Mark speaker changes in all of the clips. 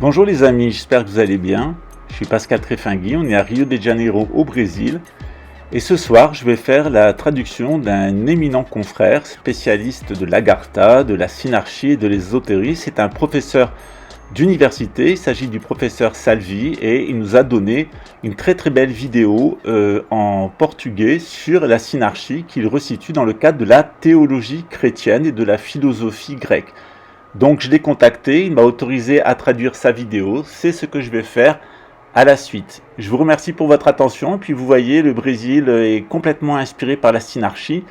Speaker 1: Bonjour les amis, j'espère que vous allez bien. Je suis Pascal Trefingui, on est à Rio de Janeiro au Brésil. Et ce soir, je vais faire la traduction d'un éminent confrère, spécialiste de l'Agartha, de la synarchie et de l'ésotérisme. C'est un professeur d'université, il s'agit du professeur Salvi et il nous a donné une très belle vidéo en portugais sur la synarchie qu'il resitue dans le cadre de la théologie chrétienne et de la philosophie grecque. Donc je l'ai contacté, il m'a autorisé à traduire sa vidéo, c'est ce que je vais faire à la suite. Je vous remercie pour votre attention, puis vous voyez, le Brésil est complètement inspiré par la synarchie.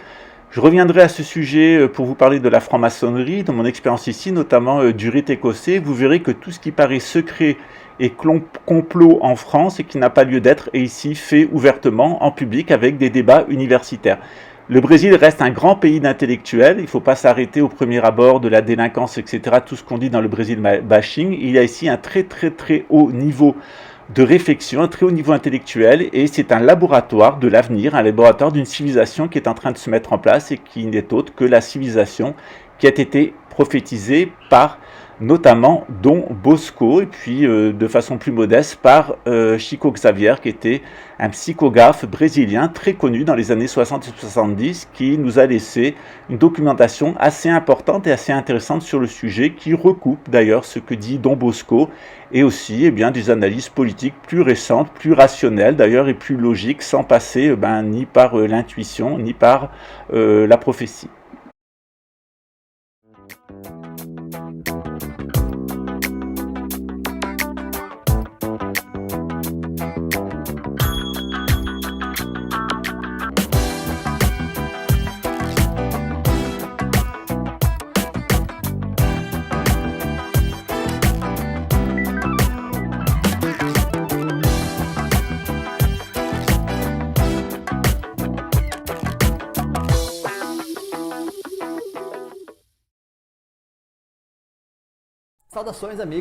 Speaker 1: Je reviendrai à ce sujet pour vous parler de la franc-maçonnerie, de mon expérience ici, notamment du rite écossais. Vous verrez que tout ce qui paraît secret et complot en France et qui n'a pas lieu d'être est ici fait ouvertement, en public, avec des débats universitaires. Le Brésil reste un grand pays d'intellectuels, il ne faut pas s'arrêter au premier abord de la délinquance, etc. Tout ce qu'on dit dans le Brésil bashing. Il y a ici un très haut niveau de réflexion, un très haut niveau intellectuel, et c'est un laboratoire de l'avenir, un laboratoire d'une civilisation qui est en train de se mettre en place et qui n'est autre que la civilisation qui a été prophétisée par notamment Dom Bosco, et puis de façon plus modeste par Chico Xavier, qui était un psychographe brésilien très connu dans les années 60 et 70, qui nous a laissé une documentation assez importante et assez intéressante sur le sujet, qui recoupe d'ailleurs ce que dit Dom Bosco, et aussi des analyses politiques plus récentes, plus rationnelles d'ailleurs, et plus logiques, sans passer ni par l'intuition, ni par la prophétie.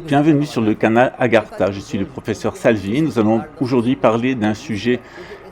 Speaker 1: Bienvenue sur le canal Agartha, je suis le professeur Salvi. Nous allons aujourd'hui parler d'un sujet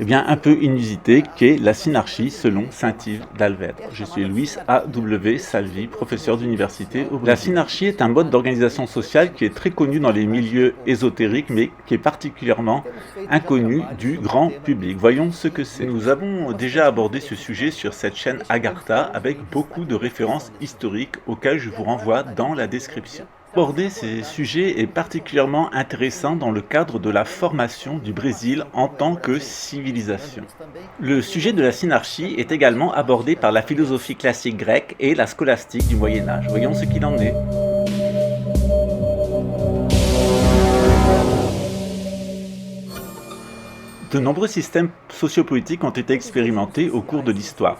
Speaker 1: un peu inusité qui est la synarchie selon Saint-Yves d'Alvedre. Je suis Luis A.W. Salvi, professeur d'université au Brésil. La synarchie est un mode d'organisation sociale qui est très connu dans les milieux ésotériques mais qui est particulièrement inconnu du grand public. Voyons ce que c'est. Nous avons déjà abordé ce sujet sur cette chaîne Agartha avec beaucoup de références historiques auxquelles je vous renvoie dans la description. Aborder ces sujets est particulièrement intéressant dans le cadre de la formation du Brésil en tant que civilisation. Le sujet de la synarchie est également abordé par la philosophie classique grecque et la scolastique du Moyen-Âge. Voyons ce qu'il en est. De nombreux systèmes sociopolitiques ont été expérimentés au cours de l'histoire.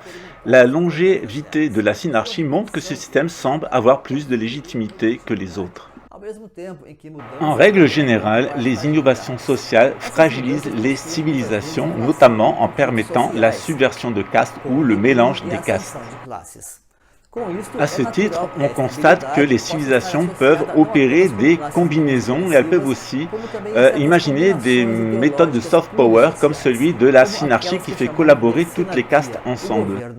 Speaker 1: La longévité de la synarchie montre que ce système semble avoir plus de légitimité que les autres. En règle générale, les innovations sociales fragilisent les civilisations, notamment en permettant la subversion de castes ou le mélange des castes. À ce titre, on constate que les civilisations peuvent opérer des combinaisons et elles peuvent aussi imaginer des méthodes de soft power comme celui de la synarchie qui fait collaborer toutes les castes ensemble.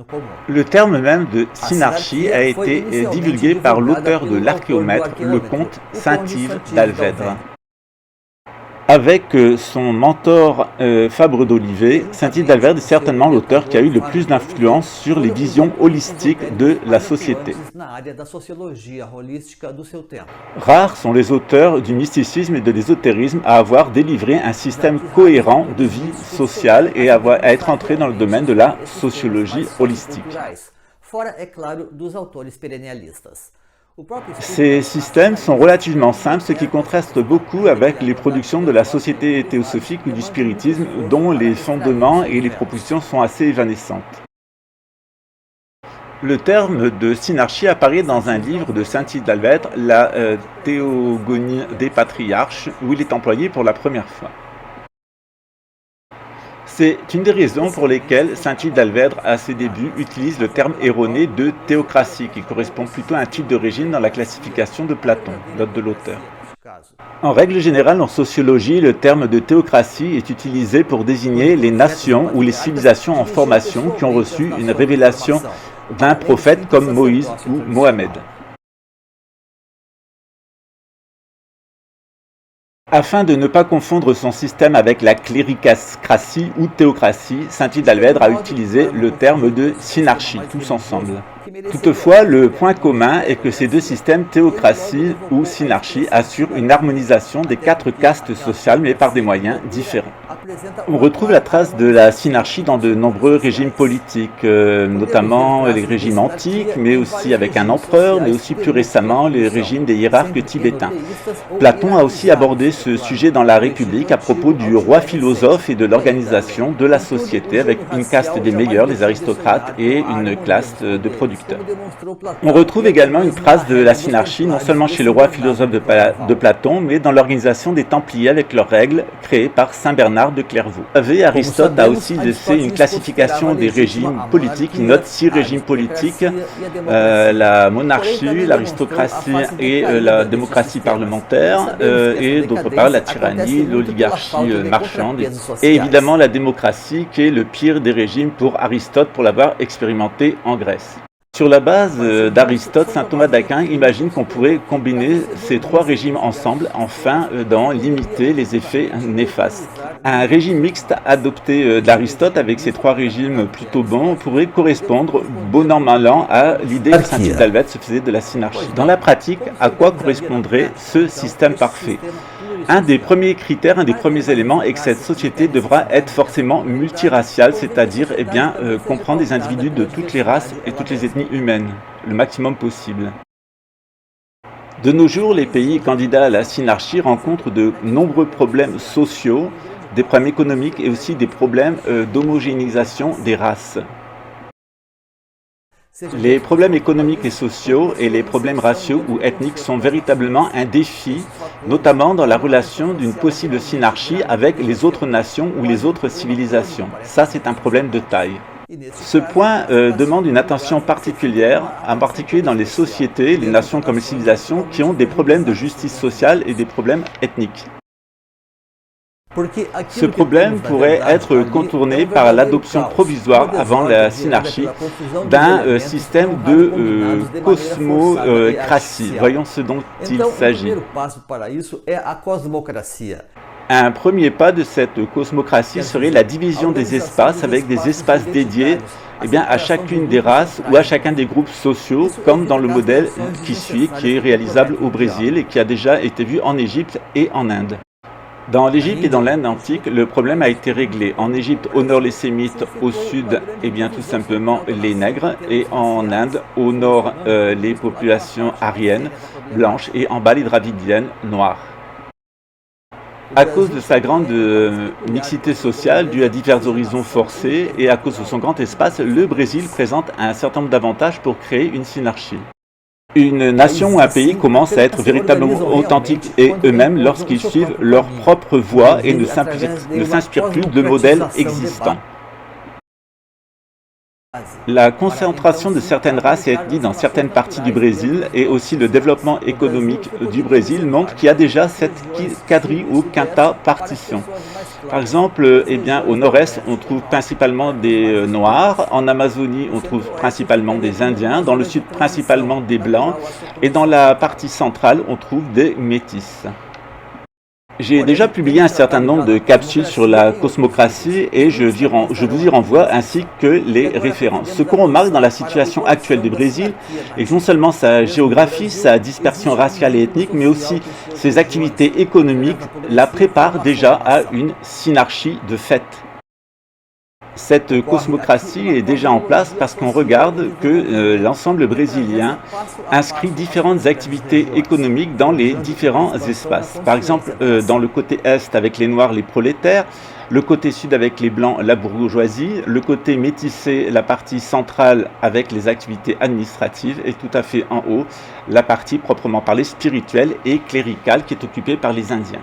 Speaker 1: Le terme même de synarchie a été divulgué par l'auteur de l'Archéomètre, le comte Saint-Yves d'Alvedre. Avec son mentor Fabre d'Olivet, Saint-Yves d'Alvedre est certainement l'auteur qui a eu le plus d'influence sur les visions holistiques de la société. Rares sont les auteurs du mysticisme et de l'ésotérisme à avoir délivré un système cohérent de vie sociale et à être entré dans le domaine de la sociologie holistique. Ces systèmes sont relativement simples, ce qui contraste beaucoup avec les productions de la société théosophique ou du spiritisme, dont les fondements et les propositions sont assez évanescentes. Le terme de synarchie apparaît dans un livre de Saint-Yves d'Alvedre, la Théogonie des patriarches, où il est employé pour la première fois. C'est une des raisons pour lesquelles Saint-Yves d'Alvedre, à ses débuts, utilise le terme erroné de théocratie, qui correspond plutôt à un type de régime dans la classification de Platon, note de l'auteur. En règle générale, en sociologie, le terme de théocratie est utilisé pour désigner les nations ou les civilisations en formation qui ont reçu une révélation d'un prophète comme Moïse ou Mohamed. Afin de ne pas confondre son système avec la cléricratie ou théocratie, saint Hidalguer a utilisé le terme de synarchie, tous ensemble. Toutefois, le point commun est que ces deux systèmes, théocratie ou synarchie, assurent une harmonisation des 4 castes sociales, mais par des moyens différents. On retrouve la trace de la synarchie dans de nombreux régimes politiques, notamment les régimes antiques, mais aussi avec un empereur, mais aussi plus récemment les régimes des hiérarques tibétains. Platon a aussi abordé ce sujet dans la République à propos du roi philosophe et de l'organisation de la société avec une caste des meilleurs, les aristocrates, et une classe de producteurs. On retrouve également une trace de la synarchie, non seulement chez le roi philosophe de Platon, mais dans l'organisation des Templiers avec leurs règles créées par saint Bernard de Clairvaux. Aristote a aussi laissé une classification des régimes politiques. Il note 6 régimes politiques, la monarchie, l'aristocratie et la démocratie parlementaire, et d'autre part la tyrannie, l'oligarchie marchande, et évidemment la démocratie qui est le pire des régimes pour Aristote pour l'avoir expérimenté en Grèce. Sur la base d'Aristote, saint Thomas d'Aquin imagine qu'on pourrait combiner ces 3 régimes ensemble afin d'en limiter les effets néfastes. Un régime mixte adopté d'Aristote avec ces 3 régimes plutôt bons pourrait correspondre bon an mal an à l'idée que saint Hidalguer se faisait de la synarchie. Dans la pratique, à quoi correspondrait ce système parfait ? Un des premiers critères, un des premiers éléments est que cette société devra être forcément multiraciale, c'est-à-dire comprendre des individus de toutes les races et toutes les ethnies humaines, le maximum possible. De nos jours, les pays candidats à la synarchie rencontrent de nombreux problèmes sociaux, des problèmes économiques et aussi des problèmes d'homogénéisation des races. Les problèmes économiques et sociaux et les problèmes raciaux ou ethniques sont véritablement un défi, notamment dans la relation d'une possible synarchie avec les autres nations ou les autres civilisations. Ça, c'est un problème de taille. Ce point demande une attention particulière, en particulier dans les sociétés, les nations comme les civilisations, qui ont des problèmes de justice sociale et des problèmes ethniques. Ce problème pourrait être contourné par l'adoption provisoire avant la synarchie d'un système de cosmocratie. Voyons ce dont il s'agit. Un premier pas de cette cosmocratie serait la division des espaces avec des espaces dédiés à chacune des races ou à chacun des groupes sociaux, comme dans le modèle qui suit, qui est réalisable au Brésil et qui a déjà été vu en Égypte et en Inde. Dans l'Égypte et dans l'Inde antique, le problème a été réglé. En Égypte, au nord les Sémites, au sud, tout simplement les Nègres, et en Inde, au nord, les populations aryennes, blanches, et en bas, les Dravidiennes, noires. À cause de sa grande mixité sociale, due à divers horizons forcés, et à cause de son grand espace, le Brésil présente un certain nombre d'avantages pour créer une synarchie. Une nation ou un pays commence à être véritablement authentique et eux-mêmes lorsqu'ils suivent leur propre voie et ne s'inspirent plus de modèles existants. La concentration de certaines races et ethnies dans certaines parties du Brésil et aussi le développement économique du Brésil montrent qu'il y a déjà cette quadri ou quinta partition. Par exemple, au nord-est, on trouve principalement des Noirs, en Amazonie, on trouve principalement des Indiens, dans le sud, principalement des Blancs, et dans la partie centrale, on trouve des Métis. J'ai déjà publié un certain nombre de capsules sur la cosmocratie et je vous y renvoie ainsi que les références. Ce qu'on remarque dans la situation actuelle du Brésil est que non seulement sa géographie, sa dispersion raciale et ethnique, mais aussi ses activités économiques la préparent déjà à une synarchie de fait. Cette cosmocratie est déjà en place parce qu'on regarde que l'ensemble brésilien inscrit différentes activités économiques dans les différents espaces. Par exemple, dans le côté est avec les Noirs, les prolétaires, le côté sud avec les Blancs, la bourgeoisie, le côté métissé, la partie centrale avec les activités administratives et tout à fait en haut, la partie proprement parlée spirituelle et cléricale qui est occupée par les Indiens.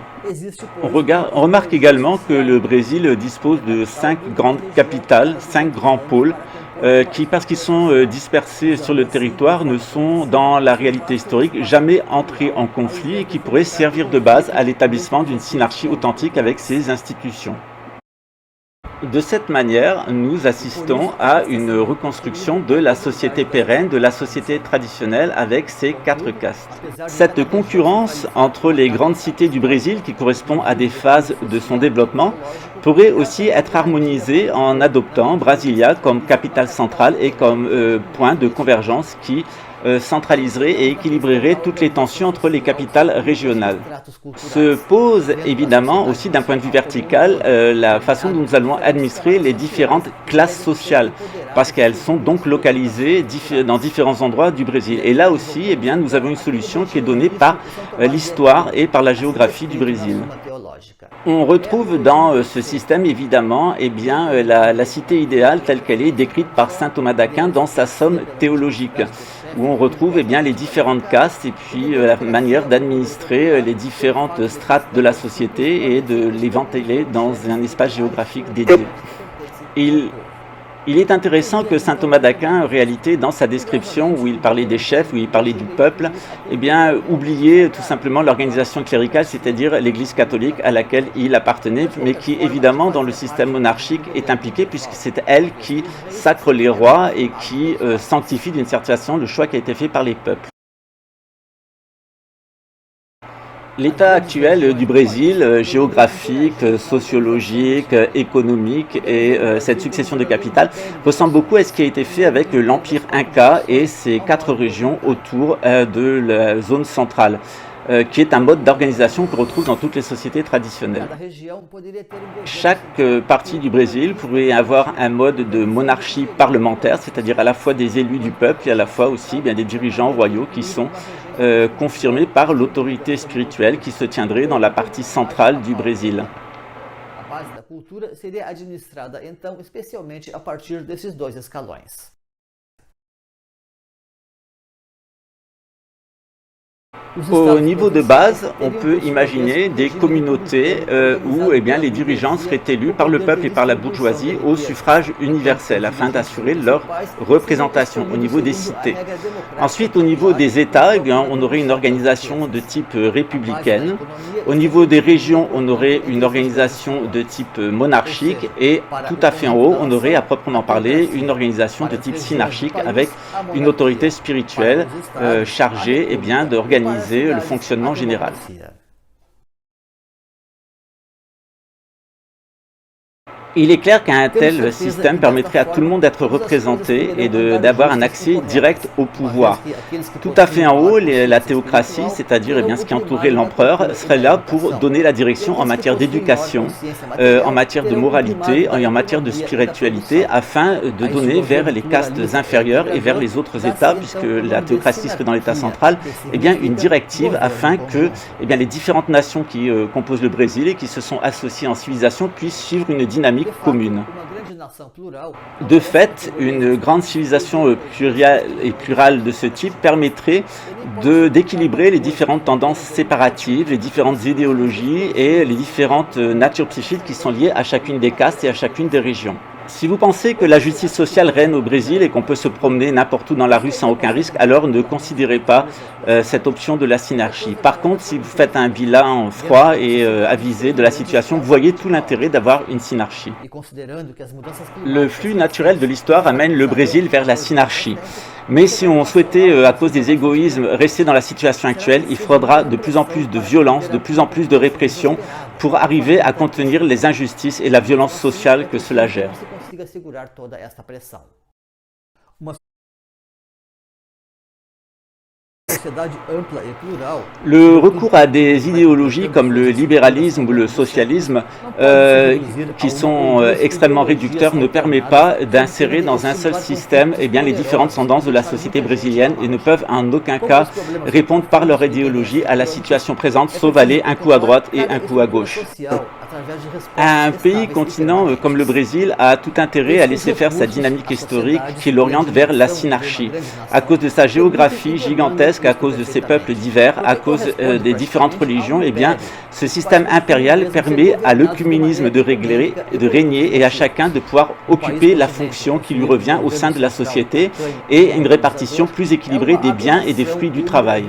Speaker 1: On remarque également que le Brésil dispose de 5 grandes capitales, 5 grands pôles qui, parce qu'ils sont dispersés sur le territoire, ne sont dans la réalité historique jamais entrés en conflit et qui pourraient servir de base à l'établissement d'une synarchie authentique avec ces institutions. De cette manière, nous assistons à une reconstruction de la société pérenne, de la société traditionnelle avec ses 4 castes. Cette concurrence entre les grandes cités du Brésil, qui correspond à des phases de son développement, pourrait aussi être harmonisée en adoptant Brasilia comme capitale centrale et comme point de convergence qui centraliserait et équilibrerait toutes les tensions entre les capitales régionales. Se pose évidemment aussi d'un point de vue vertical la façon dont nous allons administrer les différentes classes sociales, parce qu'elles sont donc localisées dans différents endroits du Brésil. Et là aussi, eh bien, nous avons une solution qui est donnée par l'histoire et par la géographie du Brésil. On retrouve dans ce système évidemment eh bien, la cité idéale telle qu'elle est décrite par saint Thomas d'Aquin dans sa somme théologique, où on retrouve eh bien, les différentes castes et puis la manière d'administrer les différentes strates de la société et de les ventiler dans un espace géographique dédié. Il est intéressant que saint Thomas d'Aquin, en réalité, dans sa description où il parlait des chefs, où il parlait du peuple, eh bien, oubliait tout simplement l'organisation cléricale, c'est-à-dire l'Église catholique à laquelle il appartenait, mais qui, évidemment, dans le système monarchique est impliquée, puisque c'est elle qui sacre les rois et qui sanctifie d'une certaine façon le choix qui a été fait par les peuples. L'état actuel du Brésil, géographique, sociologique, économique et cette succession de capitales ressemble beaucoup à ce qui a été fait avec l'Empire Inca et ses 4 régions autour de la zone centrale, qui est un mode d'organisation qu'on retrouve dans toutes les sociétés traditionnelles. Chaque partie du Brésil pourrait avoir un mode de monarchie parlementaire, c'est-à-dire à la fois des élus du peuple et à la fois aussi bien des dirigeants royaux qui sont confirmés par l'autorité spirituelle qui se tiendrait dans la partie centrale du Brésil.
Speaker 2: A base da cultura seria administrada então especialmente a partir desses 2 escalões.
Speaker 1: Au niveau de base, on peut imaginer des communautés où eh bien, les dirigeants seraient élus par le peuple et par la bourgeoisie au suffrage universel afin d'assurer leur représentation au niveau des cités. Ensuite, au niveau des États, eh bien, on aurait une organisation de type républicaine. Au niveau des régions, on aurait une organisation de type monarchique et tout à fait en haut, on aurait à proprement parler une organisation de type synarchique avec une autorité spirituelle chargée eh bien, d'organiser le fonctionnement général. Il est clair qu'un tel système permettrait à tout le monde d'être représenté et d'avoir un accès direct au pouvoir. Tout à fait en haut, la théocratie, c'est-à-dire eh bien, ce qui entourait l'empereur, serait là pour donner la direction en matière d'éducation, en matière de moralité et en matière de spiritualité, afin de donner vers les castes inférieures et vers les autres États, puisque la théocratie serait dans l'État central, eh bien, une directive afin que eh bien, les différentes nations qui composent le Brésil et qui se sont associées en civilisation puissent suivre une dynamique commune. De fait, une grande civilisation plurale de ce type permettrait d'équilibrer les différentes tendances séparatives, les différentes idéologies et les différentes natures psychiques qui sont liées à chacune des castes et à chacune des régions. Si vous pensez que la justice sociale règne au Brésil et qu'on peut se promener n'importe où dans la rue sans aucun risque, alors ne considérez pas cette option de la synarchie. Par contre, si vous faites un bilan froid et avisé de la situation, vous voyez tout l'intérêt d'avoir une synarchie. Le flux naturel de l'histoire amène le Brésil vers la synarchie. Mais si on souhaitait, à cause des égoïsmes, rester dans la situation actuelle, il faudra de plus en plus de violence, de plus en plus de répression pour arriver à contenir les injustices et la violence sociale que cela gère. Le recours à des idéologies comme le libéralisme ou le socialisme, qui sont extrêmement réducteurs, ne permet pas d'insérer dans un seul système eh bien, les différentes tendances de la société brésilienne et ne peuvent en aucun cas répondre par leur idéologie à la situation présente, sauf aller un coup à droite et un coup à gauche. Un pays continent comme le Brésil a tout intérêt à laisser faire sa dynamique historique qui l'oriente vers la synarchie. À cause de sa géographie gigantesque, qu'à cause de ces peuples divers, à cause des différentes religions, eh bien, ce système impérial permet à l'œcuménisme de régner et à chacun de pouvoir occuper la fonction qui lui revient au sein de la société et une répartition plus équilibrée des biens et des fruits du travail.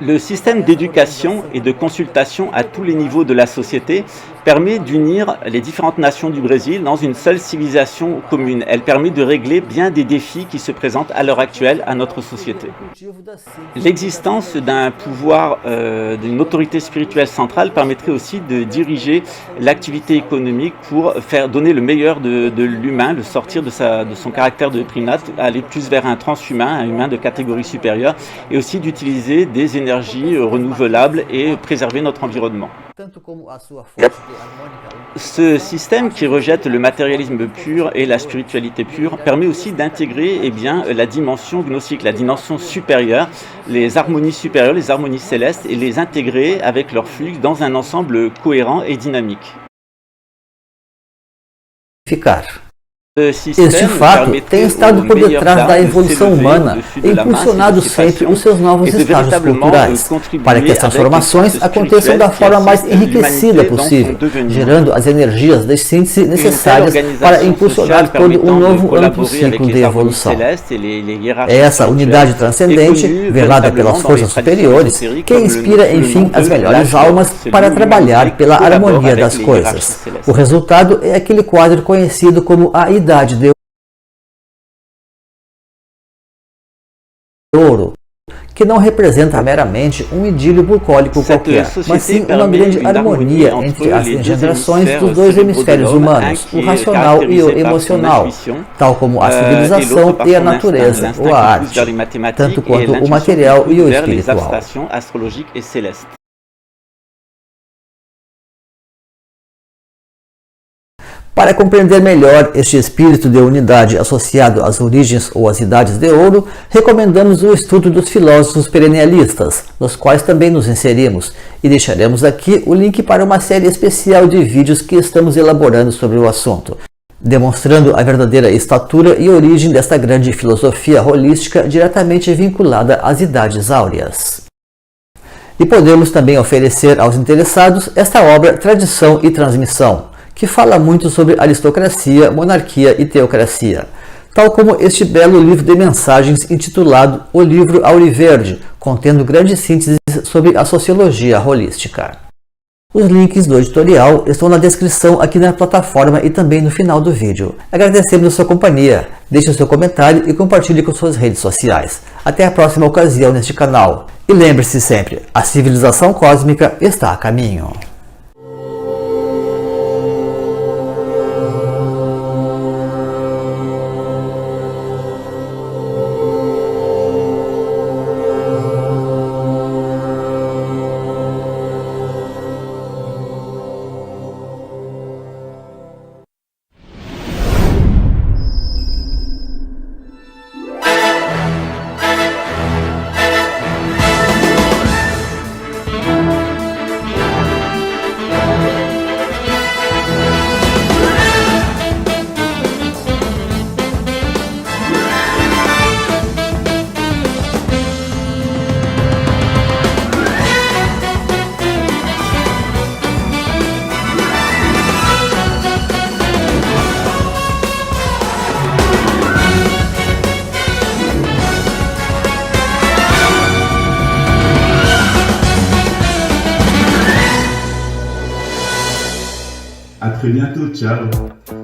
Speaker 1: Le système d'éducation et de consultation à tous les niveaux de la société permet d'unir les différentes nations du Brésil dans une seule civilisation commune. Elle permet de régler bien des défis qui se présentent à l'heure actuelle à notre société. L'existence d'un pouvoir, d'une autorité spirituelle centrale permettrait aussi de diriger l'activité économique pour donner le meilleur de l'humain, le sortir de son caractère de primate, aller plus vers un transhumain, un humain de catégorie supérieure, et aussi d'utiliser des énergies renouvelables et préserver notre environnement. Ce système qui rejette le matérialisme pur et la spiritualité pure permet aussi d'intégrer la dimension gnostique, la dimension supérieure, les harmonies supérieures, les harmonies célestes, et les intégrer avec leur flux dans un ensemble cohérent et dynamique.
Speaker 2: Este fato tem estado por detrás da evolução humana e impulsionado sempre os seus novos estágios culturais, para que as transformações aconteçam da forma mais enriquecida possível, gerando as energias de síntese necessárias para impulsionar todo um novo amplo ciclo de evolução. É essa unidade transcendente, velada pelas forças superiores, que inspira, enfim, as melhores almas para trabalhar pela harmonia das coisas. O resultado é aquele quadro conhecido como a Idade de Ouro, que não representa meramente um idílio bucólico qualquer, mas sim uma grande harmonia entre as engendrações dos dois hemisférios humanos, o racional e o emocional, tal como a civilização e a natureza, ou a arte, tanto quanto o material e o espiritual. Para compreender melhor este espírito de unidade associado às origens ou às idades de ouro, recomendamos o estudo dos filósofos perennialistas, nos quais também nos inserimos, e deixaremos aqui o link para uma série especial de vídeos que estamos elaborando sobre o assunto, demonstrando a verdadeira estatura e origem desta grande filosofia holística diretamente vinculada às idades áureas. E podemos também oferecer aos interessados esta obra Tradição e Transmissão, que fala muito sobre aristocracia, monarquia e teocracia, tal como este belo livro de mensagens intitulado O Livro Auriverde, contendo grandes sínteses sobre a sociologia holística. Os links do editorial estão na descrição aqui na plataforma e também no final do vídeo. Agradecemos a sua companhia, deixe o seu comentário e compartilhe com suas redes sociais. Até a próxima ocasião neste canal. E lembre-se sempre, a civilização cósmica está a caminho.
Speaker 3: À très bientôt, ciao.